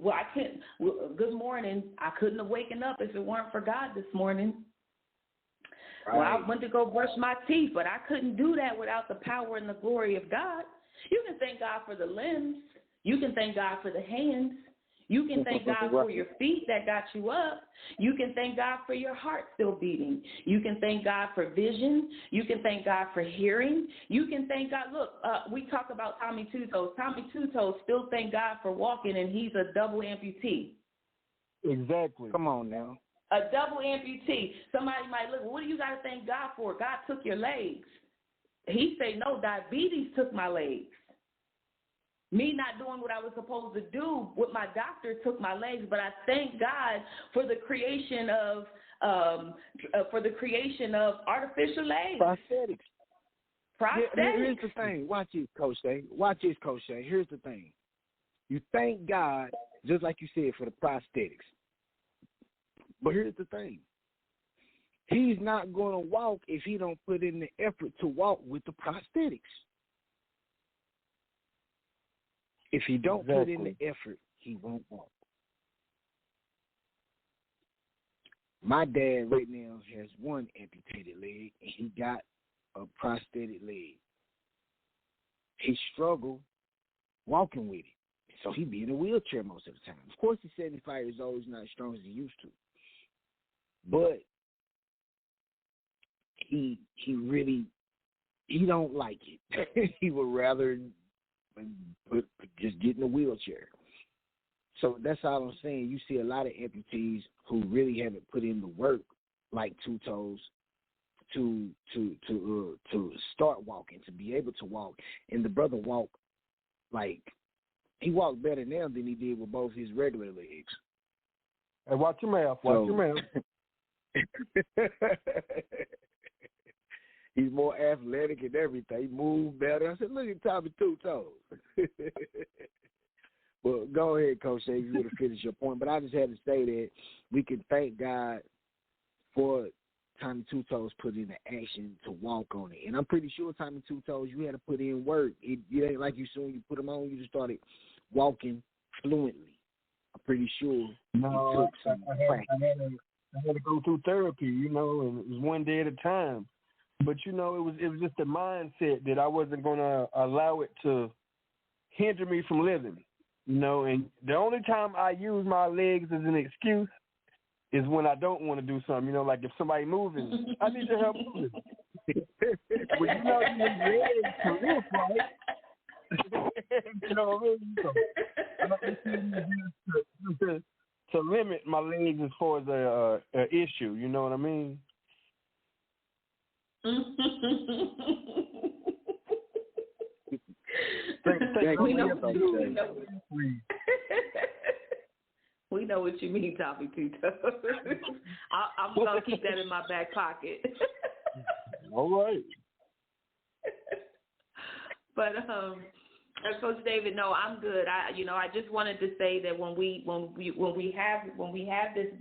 good morning, I couldn't have waken up if it weren't for God this morning. Right. Well, I went to go brush my teeth, but I couldn't do that without the power and the glory of God. You can thank God for the limbs. You can thank God for the hands. You can thank God for your feet that got you up. You can thank God for your heart still beating. You can thank God for vision. You can thank God for hearing. You can thank God. Look, we talk about Tommy Two Toes. Tommy Two Toes still thank God for walking, and he's a double amputee. Exactly. Come on now. A double amputee. Somebody might look, what do you got to thank God for? God took your legs. He say, no, diabetes took my legs. Me not doing what I was supposed to do with my doctor took my legs, but I thank God for the creation of artificial legs. Prosthetics. Yeah, here's the thing. Watch this, Coach Shay. Here's the thing. You thank God, just like you said, for the prosthetics. But here's the thing. He's not going to walk if he don't put in the effort to walk with the prosthetics. If he don't put in the effort, he won't walk. My dad right now has one amputated leg, and he got a prosthetic leg. He struggled walking with it, so he be in a wheelchair most of the time. Of course, he's 75 years old. He's not as strong as he used to. But he don't like it. He would rather just get in a wheelchair. So that's all I'm saying. You see a lot of amputees who really haven't put in the work, like Two Toes, to start walking, to be able to walk. And the brother walked he walked better now than he did with both his regular legs. Hey, watch your mouth. Watch your mouth. He's more athletic and everything. He moves better. I said, look at Tommy Two Toes. Well, go ahead, Coach Shay, if you would have finished your point. But I just had to say that we can thank God for Tommy Two Toes putting the action to walk on it. And I'm pretty sure Tommy Two Toes, you had to put in work. It ain't like you soon you put them on, you just started walking fluently. I'm pretty sure it took some practice. I had to go through therapy, and it was one day at a time. But, it was just a mindset that I wasn't going to allow it to hinder me from living, And the only time I use my legs as an excuse is when I don't want to do something, like if somebody moving, I need your help moving. But you need legs to live, right? You know what I mean? To limit my legs as far as an issue, you know what I mean? We know what you mean, Tommy Two Toes. I'm going to keep that in my back pocket. All right. But Coach David, no, I'm good. I just wanted to say that when we have this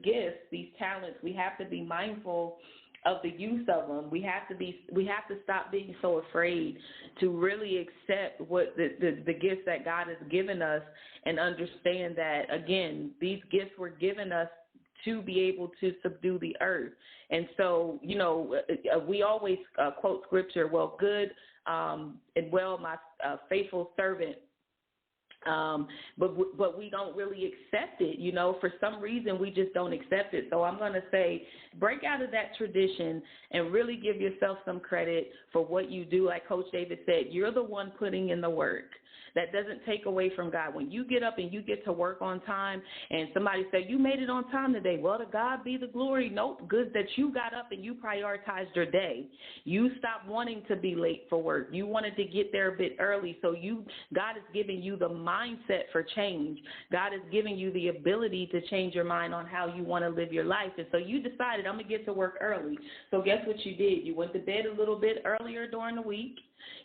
gift, these talents, we have to be mindful of the use of them. We have to stop being so afraid to really accept what the gifts that God has given us, and understand that, again, these gifts were given us to be able to subdue the earth. And so, we always quote scripture, well, good and well, my faithful servant. But we don't really accept it, for some reason we just don't accept it. So I'm going to say, break out of that tradition and really give yourself some credit for what you do. Like Coach David said, you're the one putting in the work. That doesn't take away from God. When you get up and you get to work on time and somebody say, you made it on time today, well, to God be the glory. Nope, good that you got up and you prioritized your day. You stopped wanting to be late for work. You wanted to get there a bit early. So God is giving you the mindset for change. God is giving you the ability to change your mind on how you want to live your life. And so you decided, I'm going to get to work early. So guess what you did? You went to bed a little bit earlier during the week.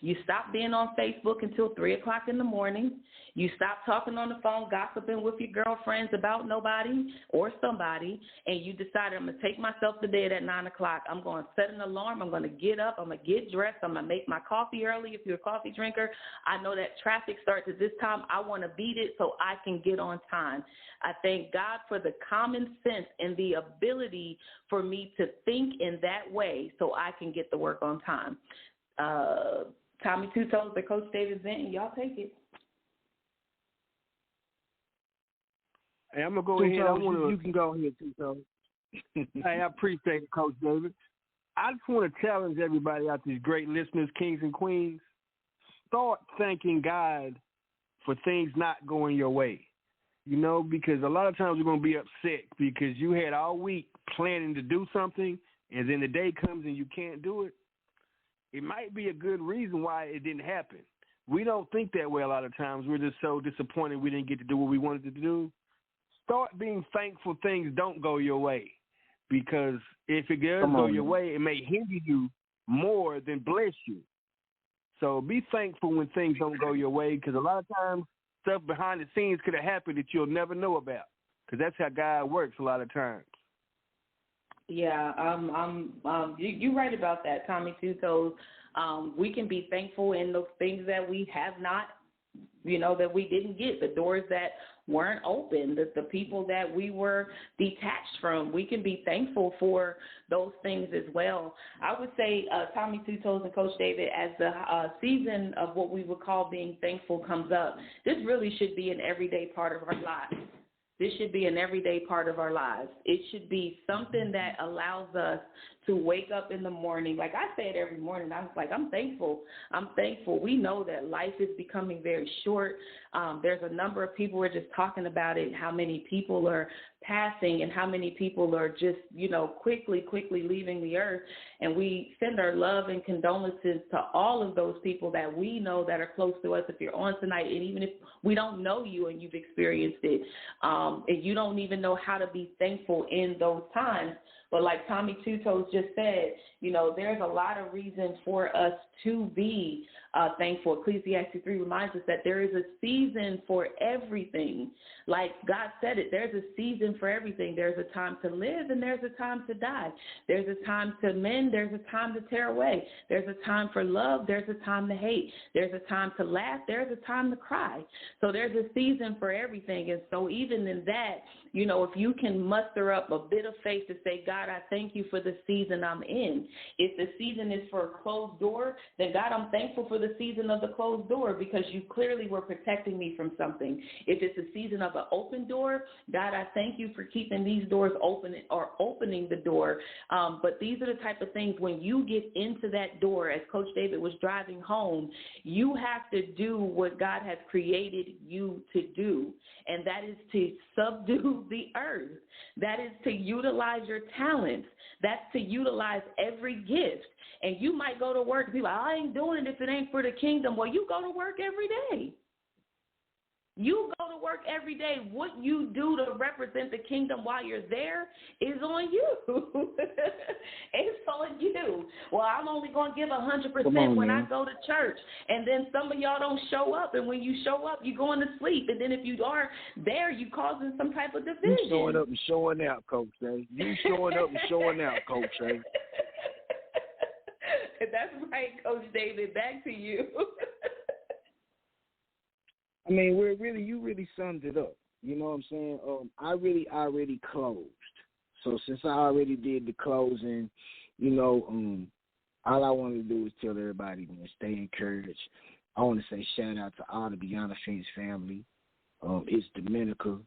You stopped being on Facebook until 3 o'clock in the morning. You stopped talking on the phone, gossiping with your girlfriends about nobody or somebody, and you decided, I'm going to take myself to bed at 9 o'clock. I'm going to set an alarm. I'm going to get up. I'm going to get dressed. I'm going to make my coffee early if you're a coffee drinker. I know that traffic starts at this time. I want to beat it so I can get on time. I thank God for the common sense and the ability for me to think in that way so I can get the work on time. Tommy Two Toes or Coach David Benton, y'all take it. Hey, I'm going to go ahead. You can go ahead, Two Toes. Hey, I appreciate it, Coach David. I just want to challenge everybody out there, great listeners, kings and queens. Start thanking God for things not going your way. Because a lot of times we're going to be upset because you had all week planning to do something, and then the day comes and you can't do it. It might be a good reason why it didn't happen. We don't think that way a lot of times. We're just so disappointed we didn't get to do what we wanted to do. Start being thankful things don't go your way, because if it does go your way, it may hinder you more than bless you. So be thankful when things don't go your way, because a lot of times stuff behind the scenes could have happened that you'll never know about, because that's how God works a lot of times. Yeah, you're right about that, Tommy Two Toes. We can be thankful in those things that we have not, that we didn't get, the doors that weren't open, the people that we were detached from. We can be thankful for those things as well. I would say, Tommy Two Toes and Coach David, as the season of what we would call being thankful comes up, this really should be an everyday part of our lives. This should be an everyday part of our lives. It should be something that allows us to wake up in the morning. Like I say it every morning, I'm thankful. I'm thankful. We know that life is becoming very short. There's a number of people, we're just talking about it, how many people are passing and how many people are just, quickly leaving the earth. And we send our love and condolences to all of those people that we know that are close to us. If you're on tonight, and even if we don't know you and you've experienced it, and you don't even know how to be thankful in those times. But like Tommy Two Toes just said, there's a lot of reasons for us to be thankful. Ecclesiastes 3 reminds us that there is a season for everything. Like God said it, there's a season for everything. There's a time to live and there's a time to die. There's a time to mend, there's a time to tear away. There's a time for love, there's a time to hate. There's a time to laugh, there's a time to cry. So there's a season for everything. And so even in that, if you can muster up a bit of faith to say, God, I thank you for the season I'm in. If the season is for a closed door, then God, I'm thankful for the season of the closed door, because you clearly were protecting me from something. If it's a season of an open door, God, I thank you for keeping these doors open or opening the door. But these are the type of things, when you get into that door, as Coach David was driving home, you have to do what God has created you to do, and that is to subdue the earth. That is to utilize your talents. That's to utilize every gift. And you might go to work and be like, I ain't doing it if it ain't for the kingdom. Well, you go to work every day. You go to work every day. What you do to represent the kingdom while you're there is on you. It's on you. Well, I'm only going to give 100% when I go to church. And then some of y'all don't show up. And when you show up, you're going to sleep. And then if you are there, you're causing some type of division. You showing up and showing out, Coach Shay. You showing up and showing out, Coach Shay. That's right, Coach David. Back to you. I mean, you really summed it up. You know what I'm saying? I really already closed. So since I already did the closing, all I want to do is tell everybody, man, stay encouraged. I want to say shout out to all the Beyond the Fence family. It's Dominica,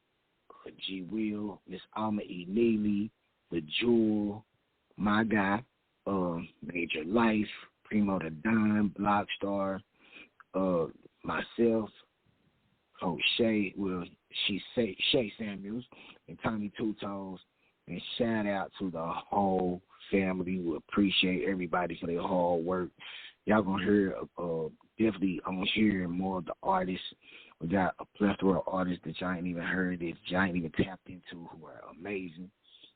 G. Will, Miss Alma E. Neely, The Jewel, my guy, Major Life, Primo the Don, Blockstar, myself, Shay, Shay Samuels, and Tommy Two Toes. And shout out to the whole family. We appreciate everybody for their hard work. Y'all gonna hear definitely I'm hearing more of the artists. We got a plethora of artists that y'all ain't even heard, that y'all ain't even tapped into, who are amazing.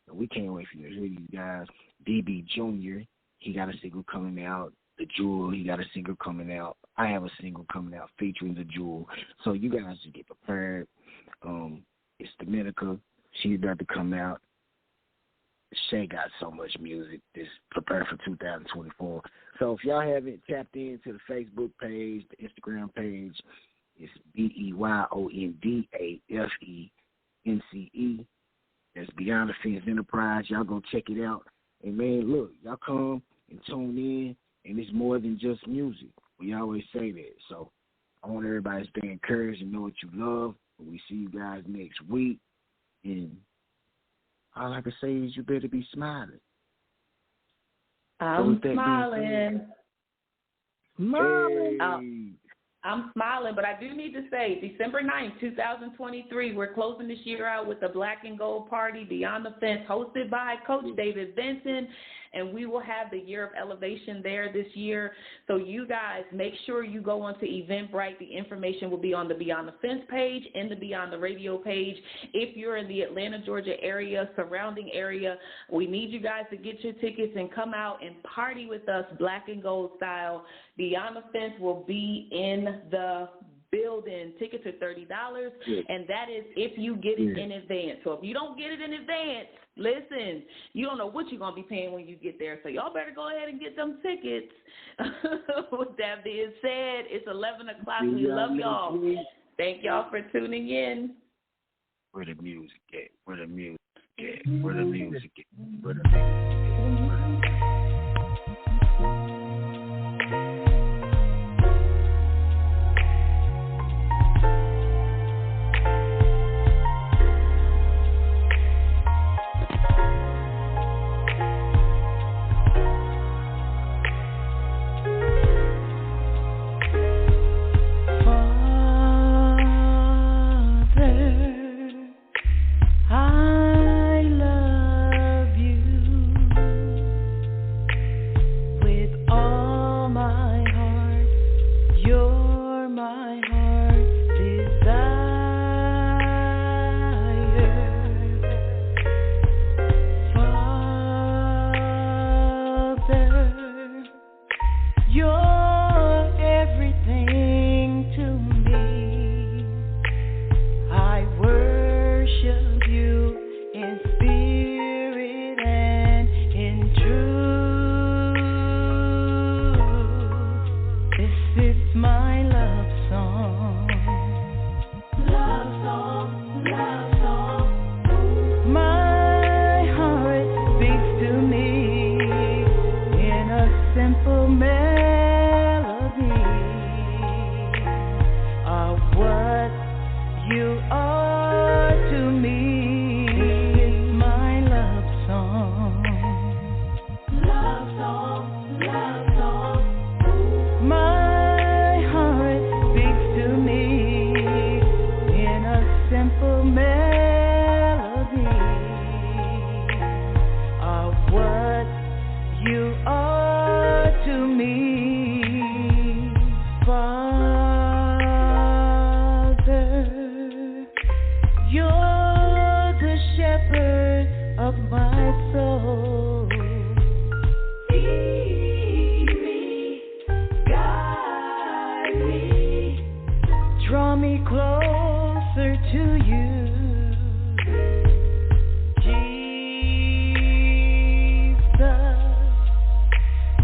And we can't wait for you to hear these guys. DB Jr., he got a single coming out. The Jewel, he got a single coming out. I have a single coming out featuring The Jewel. So you guys should get prepared. It's Dominica. She's about to come out. Shay got so much music. Just prepare for 2024. So if y'all haven't tapped into the Facebook page, the Instagram page, it's BEYONDAFENCE. That's Beyond the Fence Enterprise. Y'all go check it out. And, man, look, y'all come and tune in, and it's more than just music. We always say that. So I want everybody to stay encouraged and know what you love. We see you guys next week. And all I can say is you better be smiling. I'm smiling. Smiling. I'm smiling, but I do need to say December 9th, 2023, we're closing this year out with the Black and Gold Party, Beyond the Fence, hosted by Coach David Benton, and we will have the Year of Elevation there this year. So you guys, make sure you go onto Eventbrite. The information will be on the Beyond the Fence page and the Beyond the Radio page. If you're in the Atlanta, Georgia area, surrounding area, we need you guys to get your tickets and come out and party with us, Black and Gold style. Beyond the Fence will be in the building. Tickets are $30, and that is if you get it in advance. So if you don't get it in advance, listen, you don't know what you're going to be paying when you get there. So y'all better go ahead and get them tickets. With that being said, it's 11 o'clock. We love y'all. Thank y'all for tuning in. Where the music at? Where the music at? Where the music at? Where the music at?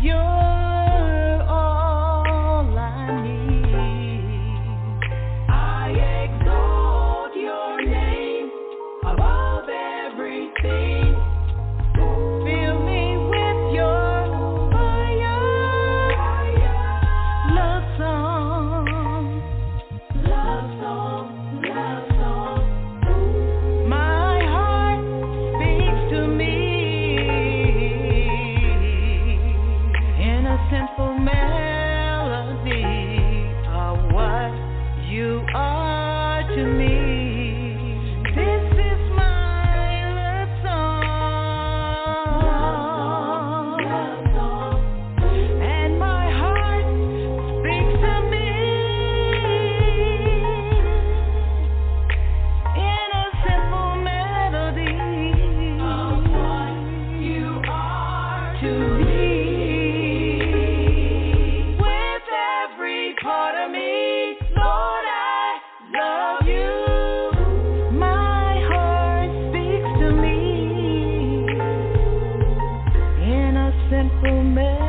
You're simple melody of what you are to me. This is my love song, and my heart speaks to me in a simple melody of what you are to me. With every part of me, Lord, I love you. My heart speaks to me in a simple melody.